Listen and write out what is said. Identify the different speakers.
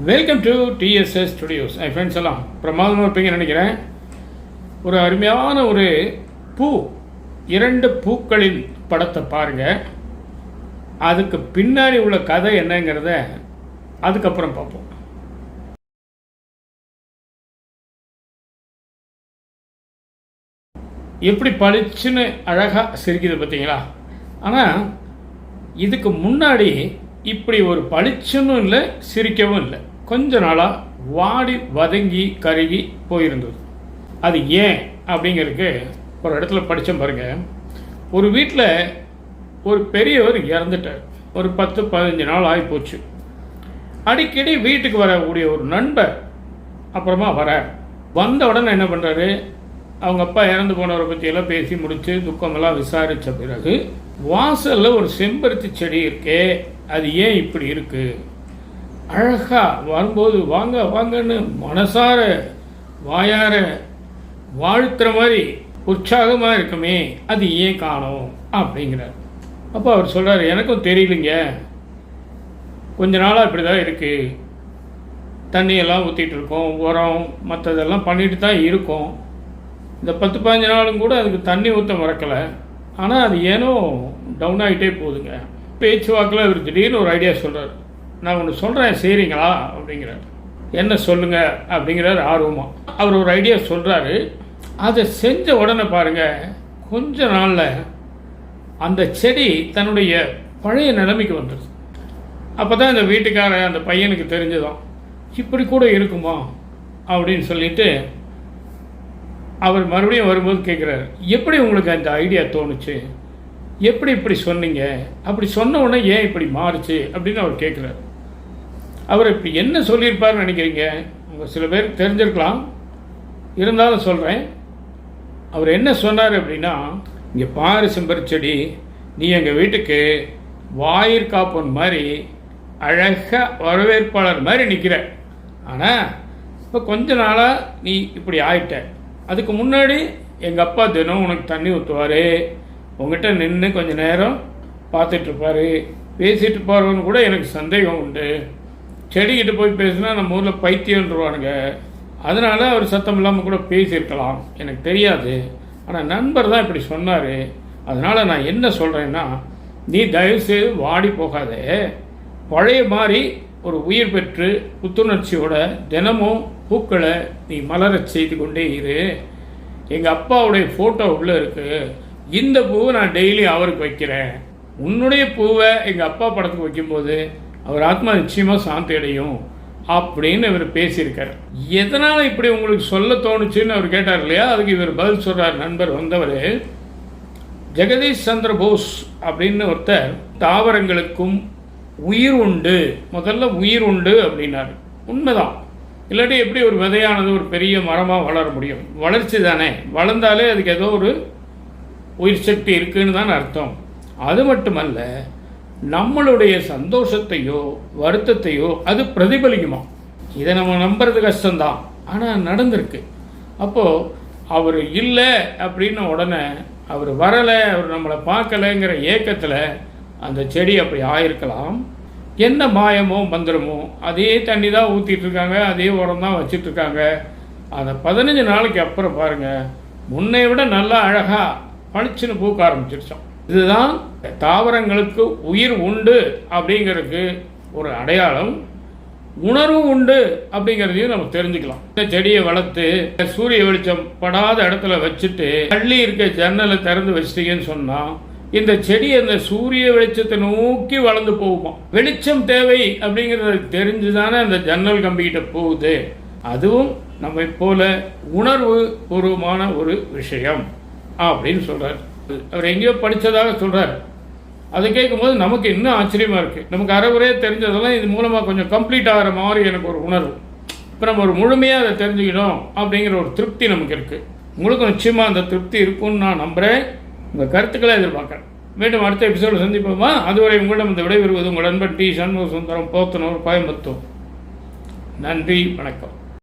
Speaker 1: Welcome to TDS studios. Friends எல்லாம் பிரமாதமாக இருப்பீங்கன்னு நினைக்கிறேன். ஒரு அருமையான ஒரு பூ, 2 பூக்களின் படத்தை பாருங்கள். அதுக்கு பின்னாடி உள்ள கதை என்னங்கிறத அதுக்கப்புறம் பார்ப்போம். எப்படி பளிச்சுன்னு அழகாக சிரிக்குது பார்த்தீங்களா? ஆனால் இதுக்கு முன்னாடி இப்படி ஒரு பளிச்சுன்னு இல்லை, சிரிக்கவும் இல்லை. கொஞ்ச நாளாக வாடி வதங்கி கருகி போயிருந்தது. அது ஏன் அப்படிங்கிறதுக்கு ஒரு இடத்துல படித்தேன் பாருங்கள். ஒரு வீட்டில் ஒரு பெரியவர் இறந்துட்டார். ஒரு 10-15 நாள் ஆகிப்போச்சு. அடிக்கடி வீட்டுக்கு வரக்கூடிய ஒரு நண்பர் அப்புறமா வந்த உடனே என்ன பண்ணுறாரு, அவங்க அப்பா இறந்து போனவரை பற்றியெல்லாம் பேசி முடித்து துக்கமெல்லாம் விசாரித்த பிறகு வாசலில் ஒரு செம்பருத்தி செடி இருக்கே, அது ஏன் இப்படி இருக்குது, அழகாக வரும்போது வாங்க வாங்கன்னு மனசார வாயார வாழ்த்துற மாதிரி உற்சாகமாக இருக்குமே, அது ஏன் காணோம் அப்படிங்கிறார். அப்போ அவர் சொல்கிறார், எனக்கும் தெரியலைங்க, கொஞ்ச நாளாக இப்படி தான் இருக்குது. தண்ணியெல்லாம் ஊற்றிட்டு இருக்கோம், உரம் மற்றதெல்லாம் பண்ணிட்டு தான் இருக்கோம். இந்த 10-15 நாளும் கூட அதுக்கு தண்ணி ஊற்ற மறக்கலை. ஆனால் அது ஏனோ டவுன் ஆகிட்டே போகுதுங்க. பேச்சுவாக்கில் அவர் திடீர்னு ஒரு ஐடியா சொல்கிறார். நான் ஒன்று சொல்கிறேன், செய்கிறீங்களா அப்படிங்கிறார். என்ன சொல்லுங்கள் அப்படிங்கிறார் ஆர்வமாக. அவர் ஒரு ஐடியா சொல்கிறாரு. அதை செஞ்ச உடனே பாருங்கள், கொஞ்ச நாளில் அந்த செடி தன்னுடைய பழைய நிலைமைக்கு வந்துடுது. அப்போ தான் இந்த வீட்டுக்கார அந்த பையனுக்கு தெரிஞ்சதான், இப்படி கூட இருக்குமா அப்படின்னு சொல்லிட்டு அவர் மறுபடியும் வரும்போது கேட்குறாரு, எப்படி உங்களுக்கு அந்த ஐடியா தோணுச்சு, எப்படி இப்படி சொன்னீங்க, அப்படி சொன்ன உடனே ஏன் இப்படி மாறுச்சு அப்படின்னு அவர் கேட்குறாரு. அவர் இப்படி என்ன சொல்லியிருப்பார்னு நினைக்கிறீங்க? உங்கள் சில பேருக்கு தெரிஞ்சிருக்கலாம், இருந்தாலும் சொல்கிறேன். அவர் என்ன சொன்னார் அப்படின்னா, இங்கே பாரு செம்பருத்தி செடி, நீ எங்கள் வீட்டுக்கு வாயிற்காப்பன் மாதிரி அழகாக வரவேற்பாளர் மாதிரி நிற்கிற. ஆனால் இப்போ கொஞ்ச நாளாக நீ இப்படி ஆயிட்ட. அதுக்கு முன்னாடி எங்கள் அப்பா தினம் உனக்கு தண்ணி ஊற்றுவார், உங்ககிட்ட நின்று கொஞ்சம் நேரம் பார்த்துட்ருப்பார், பேசிகிட்டு போகிறவன்னு கூட எனக்கு சந்தேகம் உண்டு. செடிக்கிட்ட போய் பேசுனா நம்ம ஊரில் பைத்தியம்ன்றவானுங்க, அதனால் அவர் சத்தம் இல்லாமல் கூட பேசியிருக்கலாம், எனக்கு தெரியாது. ஆனால் நண்பர் தான் இப்படி சொன்னார். அதனால் நான் என்ன சொல்கிறேன்னா, நீ தயவுசெய்து வாடி போகாதே, பழைய மாதிரி ஒரு உயிர் பெற்று புத்துணர்ச்சியோட தினமும் பூக்களை நீ மலரச் செய்து கொண்டே இரு. எங்கள் அப்பாவுடைய ஃபோட்டோ உள்ளே இருக்குது, இந்த பூவை நான் டெய்லி அவருக்கு வைக்கிறேன். உன்னுடைய பூவை எங்கள் அப்பா படத்துக்கு வைக்கும்போது அவர் ஆத்மா நிச்சயமாக சாந்தி அடையும் அப்படின்னு இவர் பேசியிருக்கார். எதனால் இப்படி உங்களுக்கு சொல்ல தோணுச்சுன்னு அவர் கேட்டார் இல்லையா? அதுக்கு இவர் பதில் சொல்கிறார். நண்பர் வந்தவர் ஜெகதீஷ் சந்திர போஸ் அப்படின்னு ஒருத்தர், தாவரங்களுக்கும் உயிர் உண்டு, முதல்ல உயிர் உண்டு அப்படின்னாரு. உண்மைதான். இல்லாட்டி எப்படி ஒரு விதையானது ஒரு பெரிய மரமாக வளர முடியும்? வளர்ச்சி தானே, வளர்ந்தாலே அதுக்கு ஏதோ ஒரு உயிர் சக்தி இருக்குன்னு தான் அர்த்தம். அது மட்டுமல்ல, நம்மளுடைய சந்தோஷத்தையோ வருத்தத்தையோ அது பிரதிபலிக்குமா? இதை நம்ம நம்புறது கஷ்டம்தான், ஆனால் நடந்திருக்கு. அப்போது அவர் இல்லை அப்படின்னு உடனே அவர் வரலை, அவர் நம்மளை பார்க்கலைங்கிற ஏக்கத்தில் அந்த செடி அப்படி ஆயிருக்கலாம். என்ன மாயமோ மந்திரமோ, அதே தண்ணி தான் ஊற்றிட்டு இருக்காங்க, அதே உரம் தான் வச்சிட்ருக்காங்க. அந்த 15 நாளைக்கு அப்புறம் பாருங்கள், முன்னை விட நல்லா அழகாக பளிச்சுன்னு பூக்க ஆரம்பிச்சிருச்சோம். இதுதான் தாவரங்களுக்கு உயிர் உண்டு அப்படிங்கிறதுக்கு ஒரு அடையாளம். உணர்வு உண்டு அப்படிங்கிறதையும் நம்ம தெரிஞ்சுக்கலாம். இந்த செடியை வளர்த்து சூரிய வெளிச்சம் படாத இடத்துல வச்சுட்டு தள்ளி இருக்க ஜன்னலை திறந்து வச்சிட்டீங்கன்னு சொன்னால், இந்த செடி அந்த சூரிய வெளிச்சத்தை நோக்கி வளர்ந்து போகுமா? வெளிச்சம் தேவை அப்படிங்கிறது தெரிஞ்சுதானே அந்த ஜன்னல் கம்பிக்கிட்ட போகுது. அதுவும் நம்மை போல உணர்வு பூர்வமான ஒரு விஷயம் அப்படின்னு சொல்கிறார். அவர் எங்கேயோ படித்ததாக சொல்கிறார். அதை கேட்கும்போது நமக்கு இன்னும் ஆச்சரியமாக இருக்குது. நமக்கு அறகுறையாக தெரிஞ்சதெல்லாம் இது மூலமாக கொஞ்சம் கம்ப்ளீட் ஆகிற மாதிரி எனக்கு ஒரு உணர்வு. இப்போ நம்ம ஒரு முழுமையாக அதை தெரிஞ்சுக்கணும் அப்படிங்கிற ஒரு திருப்தி நமக்கு இருக்குது. உங்களுக்கு நிச்சயமாக அந்த திருப்தி இருக்கும்னு நான் நம்புகிறேன். உங்கள் கருத்துக்களை எதிர்பார்க்குறேன். மீண்டும் அடுத்த எபிசோடு சந்திப்போமா? அதுவரை உங்களிடம் இந்த விடைபெறுவது உங்கள் நண்பன் டி. சண்முக சுந்தரம், போத்தனூர், கோயம்புத்தூர். நன்றி, வணக்கம்.